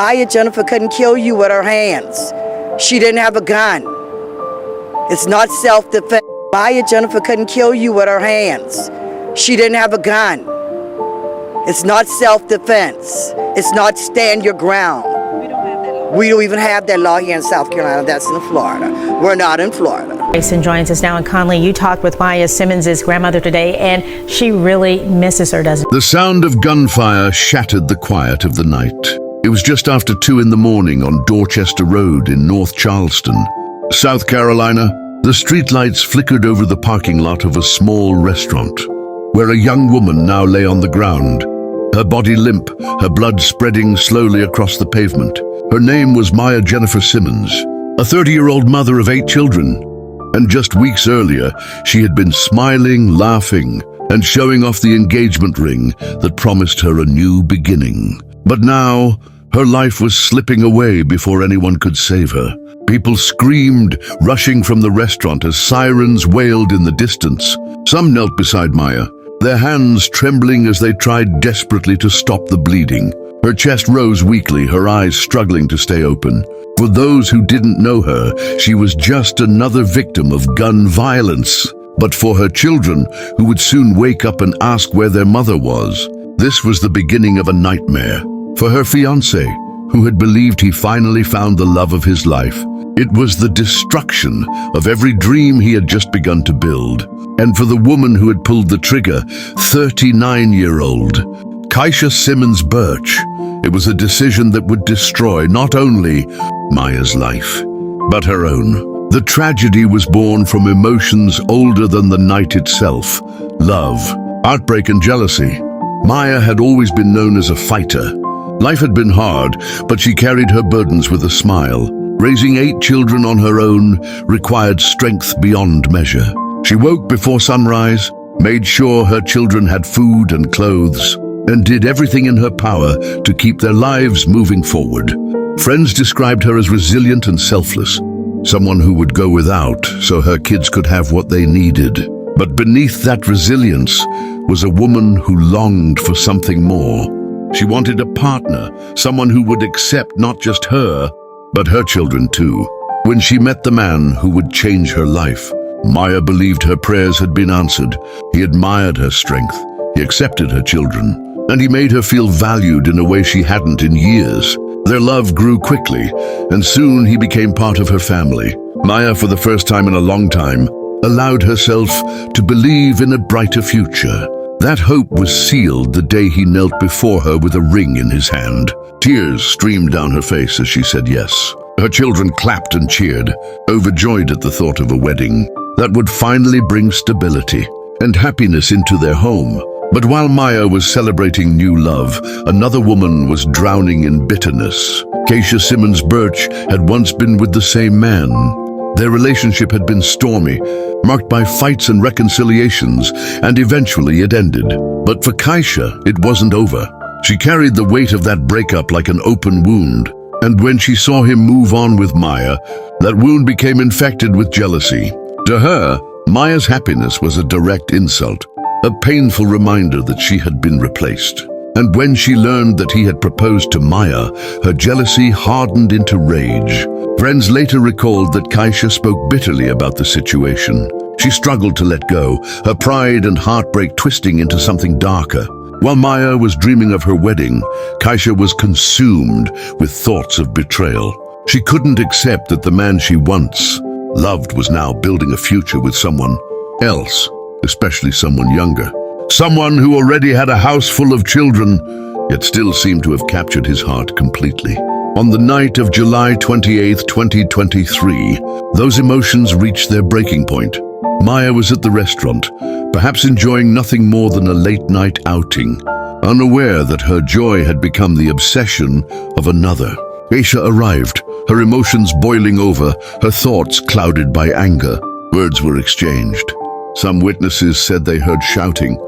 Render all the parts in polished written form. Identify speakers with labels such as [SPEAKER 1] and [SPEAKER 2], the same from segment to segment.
[SPEAKER 1] Maya Jennifer couldn't kill you with her hands. She didn't have a gun. It's not self-defense. Maya Jennifer couldn't kill you with her hands. She didn't have a gun. It's not self-defense. It's not stand your ground. We don't even have that law here in South Carolina. That's in Florida. We're not in Florida.
[SPEAKER 2] Jason joins us now. And Conley, you talked with Maya Simmons' grandmother today, and she really misses her, doesn't she?
[SPEAKER 3] The sound of gunfire shattered the quiet of the night. It was just after 2 in the morning on Dorchester Road in North Charleston, South Carolina. The streetlights flickered over the parking lot of a small restaurant, where a young woman now lay on the ground, her body limp, her blood spreading slowly across the pavement. Her name was Maya Jennifer Simmons, a 30-year-old mother of 8 children. And just weeks earlier, she had been smiling, laughing, and showing off the engagement ring that promised her a new beginning. But now, her life was slipping away before anyone could save her. People screamed, rushing from the restaurant as sirens wailed in the distance. Some knelt beside Maya, their hands trembling as they tried desperately to stop the bleeding. Her chest rose weakly, her eyes struggling to stay open. For those who didn't know her, she was just another victim of gun violence. But for her children, who would soon wake up and ask where their mother was, this was the beginning of a nightmare. For her fiancé, who had believed he finally found the love of his life, it was the destruction of every dream he had just begun to build. And for the woman who had pulled the trigger, 39-year-old Kaisha Simmons Birch, it was a decision that would destroy not only Maya's life, but her own. The tragedy was born from emotions older than the night itself: love, heartbreak, and jealousy. Maya had always been known as a fighter. Life had been hard, but she carried her burdens with a smile. Raising 8 children on her own required strength beyond measure. She woke before sunrise, made sure her children had food and clothes, and did everything in her power to keep their lives moving forward. Friends described her as resilient and selfless, someone who would go without so her kids could have what they needed. But beneath that resilience was a woman who longed for something more. She wanted a partner, someone who would accept not just her, but her children too. When she met the man who would change her life, Maya believed her prayers had been answered. He admired her strength, he accepted her children, and he made her feel valued in a way she hadn't in years. Their love grew quickly, and soon he became part of her family. Maya, for the first time in a long time, allowed herself to believe in a brighter future. That hope was sealed the day he knelt before her with a ring in his hand. Tears streamed down her face as she said yes. Her children clapped and cheered, overjoyed at the thought of a wedding that would finally bring stability and happiness into their home. But while Maya was celebrating new love, another woman was drowning in bitterness. Kaisha Simmons Birch had once been with the same man. Their relationship had been stormy, marked by fights and reconciliations, and eventually it ended. But for Kaisha, it wasn't over. She carried the weight of that breakup like an open wound. And when she saw him move on with Maya, that wound became infected with jealousy. To her, Maya's happiness was a direct insult, a painful reminder that she had been replaced. And when she learned that he had proposed to Maya, her jealousy hardened into rage. Friends later recalled that Kaisha spoke bitterly about the situation. She struggled to let go, her pride and heartbreak twisting into something darker. While Maya was dreaming of her wedding, Kaisha was consumed with thoughts of betrayal. She couldn't accept that the man she once loved was now building a future with someone else, especially someone younger. Someone who already had a house full of children, yet still seemed to have captured his heart completely. On the night of July 28, 2023, those emotions reached their breaking point. Maya was at the restaurant, perhaps enjoying nothing more than a late-night outing, unaware that her joy had become the obsession of another. Kaisha arrived, her emotions boiling over, her thoughts clouded by anger. Words were exchanged. Some witnesses said they heard shouting.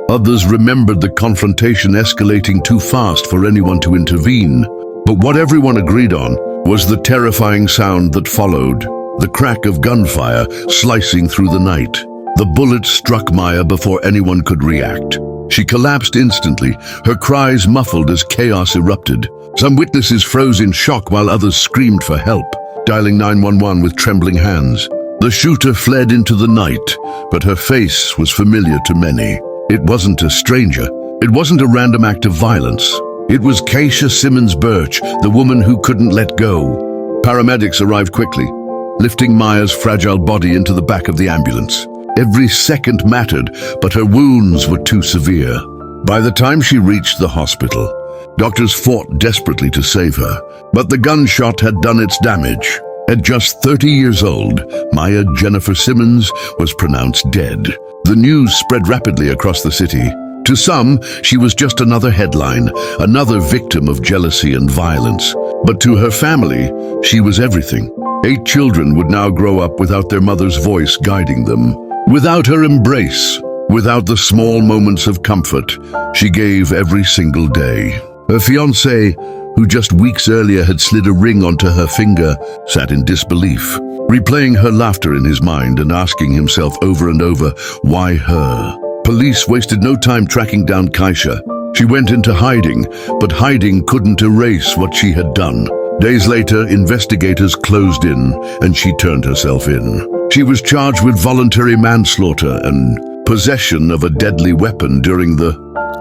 [SPEAKER 3] Others remembered the confrontation escalating too fast for anyone to intervene. But what everyone agreed on was the terrifying sound that followed, the crack of gunfire slicing through the night. The bullet struck Maya before anyone could react. She collapsed instantly, her cries muffled as chaos erupted. Some witnesses froze in shock while others screamed for help, dialing 911 with trembling hands. The shooter fled into the night, but her face was familiar to many. It wasn't a stranger. It wasn't a random act of violence. It was Kaisha Simmons Birch, the woman who couldn't let go. Paramedics arrived quickly, lifting Maya's fragile body into the back of the ambulance. Every second mattered, but her wounds were too severe. By the time she reached the hospital, doctors fought desperately to save her, but the gunshot had done its damage. At just 30 years old, Maya Jennifer Simmons was pronounced dead. The news spread rapidly across the city. To some, she was just another headline, another victim of jealousy and violence. But to her family, she was everything. 8 children would now grow up without their mother's voice guiding them. Without her embrace, without the small moments of comfort she gave every single day. Her fiancé, who just weeks earlier had slid a ring onto her finger, sat in disbelief, replaying her laughter in his mind and asking himself over and over, why her? Police wasted no time tracking down Kaisha. She went into hiding, but hiding couldn't erase what she had done. Days later, investigators closed in, and she turned herself in. She was charged with voluntary manslaughter and possession of a deadly weapon during the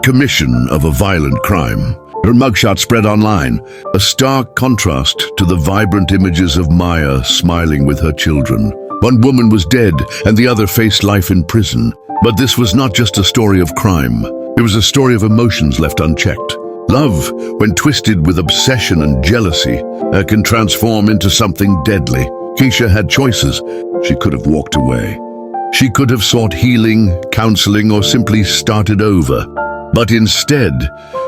[SPEAKER 3] commission of a violent crime. Her mugshot spread online, a stark contrast to the vibrant images of Maya smiling with her children. One woman was dead, and the other faced life in prison. But this was not just a story of crime. It was a story of emotions left unchecked. Love, when twisted with obsession and jealousy, can transform into something deadly. Kaisha had choices. She could have walked away. She could have sought healing, counseling, or simply started over. But instead,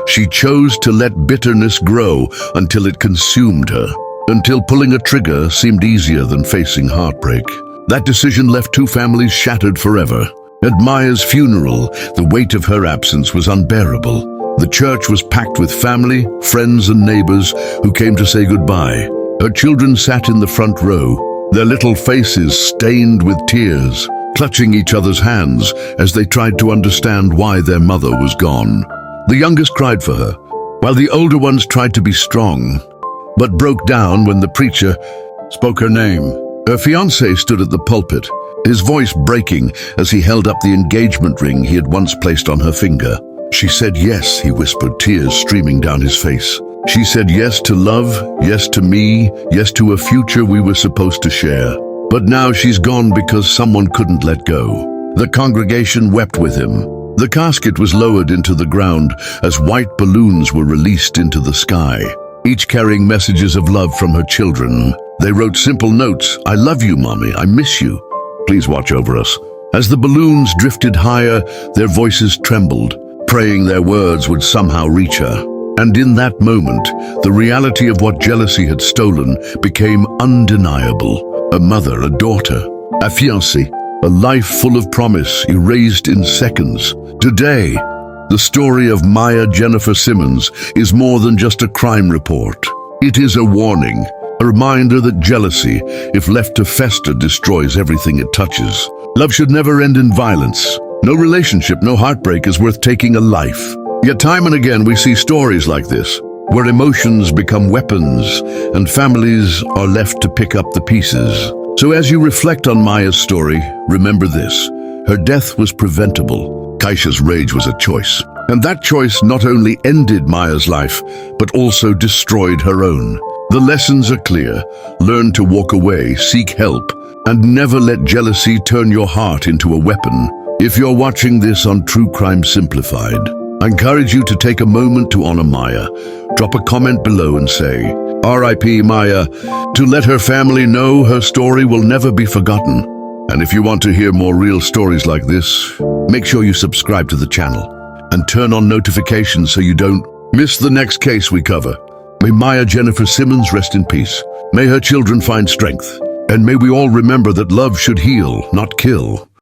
[SPEAKER 3] she chose to let bitterness grow until it consumed her, until pulling a trigger seemed easier than facing heartbreak. That decision left 2 families shattered forever. At Maya's funeral, the weight of her absence was unbearable. The church was packed with family, friends, and neighbors who came to say goodbye. Her children sat in the front row, their little faces stained with tears, clutching each other's hands as they tried to understand why their mother was gone. The youngest cried for her, while the older ones tried to be strong, but broke down when the preacher spoke her name. Her fiancé stood at the pulpit, his voice breaking as he held up the engagement ring he had once placed on her finger. She said yes, he whispered, tears streaming down his face. She said yes to love, yes to me, yes to a future we were supposed to share. But now she's gone because someone couldn't let go. The congregation wept with him. The casket was lowered into the ground as white balloons were released into the sky, each carrying messages of love from her children. They wrote simple notes, "I love you, Mommy, I miss you. Please watch over us." As the balloons drifted higher, their voices trembled, praying their words would somehow reach her. And in that moment, the reality of what jealousy had stolen became undeniable. A mother, a daughter, a fiancé, a life full of promise erased in seconds. Today, the story of Maya Jennifer Simmons is more than just a crime report. It is a warning, a reminder that jealousy, if left to fester, destroys everything it touches. Love should never end in violence. No relationship, no heartbreak is worth taking a life. Yet time and again we see stories like this, where emotions become weapons and families are left to pick up the pieces. So as you reflect on Maya's story, remember this: her death was preventable. Kaisha's rage was a choice. And that choice not only ended Maya's life, but also destroyed her own. The lessons are clear. Learn to walk away, seek help, and never let jealousy turn your heart into a weapon. If you're watching this on True Crime Simplified, I encourage you to take a moment to honor Maya. Drop a comment below and say, "R.I.P. Maya," to let her family know her story will never be forgotten. And if you want to hear more real stories like this, make sure you subscribe to the channel and turn on notifications so you don't miss the next case we cover. May Maya Jennifer Simmons rest in peace. May her children find strength. And may we all remember that love should heal, not kill.